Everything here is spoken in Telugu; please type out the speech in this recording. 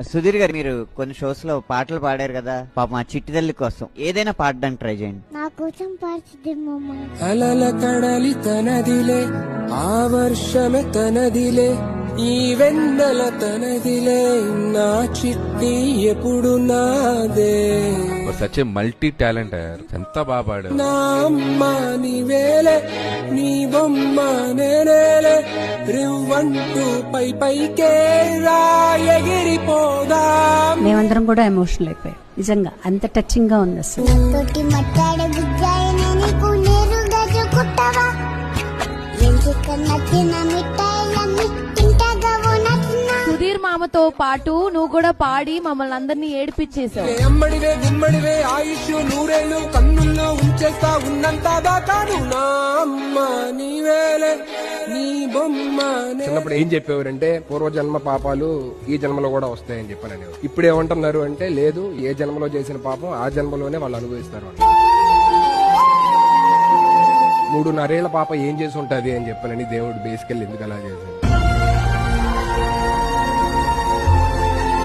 సుధీర్ గారు, మీరు కొన్ని షోస్ లో పాటలు పాడారు కదా, పాప మా చిట్టి తల్లి కోసం ఏదైనా పాడడానికి ట్రై చేయండి. నా కోసం పాడుతుందేమమ్మా. అలల కడలి తనదిలే, ఆ వర్షమే తనదిలే, ఈ వెన్నెల తనదిలే, నా చిట్టి ఎప్పుడు నాదే. సచ్ ఏ మల్టీ టాలెంట్, ఎంత బాగా పాడావు. నా అమ్మ నీవేలే, నీ బొమ్మ నేనేలే, రివ్వంటూ పై పైకే ఎగిరిపోదా. మేమందరం కూడా ఎమోషనల్ అయిపోయాం, నిజంగా అంత టచింగ్ గా ఉంది అసలు. తోటి మట్టాడే బుజ్జాయిని నీకు నేరుగా చూకుట్టవా, ఎంచుకు నచ్చిన మిఠాయిలన్నీ తింటాగావో నచ్చిన. సుధీర్ మామతో పాటు నువ్వు కూడా పాడి మమ్మల్ని అందరినీ ఏడిపించేసావు. అమ్మడివే గుమ్మడివే ఆయుష్ నూరేళ్ళు కన్నుల్లో ఉంచేస్తా ఉన్నంత దాకాను. నా అమ్మ నీవేలే, నీ బొమ్మ. చిన్నప్పుడు ఏం చెప్పేవారంటే పూర్వజన్మ పాపాలు ఈ జన్మలో కూడా వస్తాయని చెప్పాను. ఇప్పుడు ఏమంటున్నారు అంటే లేదు, ఏ జన్మలో చేసిన పాపం ఆ జన్మలోనే వాళ్ళు అనుభవిస్తారు. 3.5 ఏళ్ల పాప ఏం చేసి ఉంటది అని చెప్పానని దేవుడు బేసికల్ ఎందుకు అలా చేశాడు.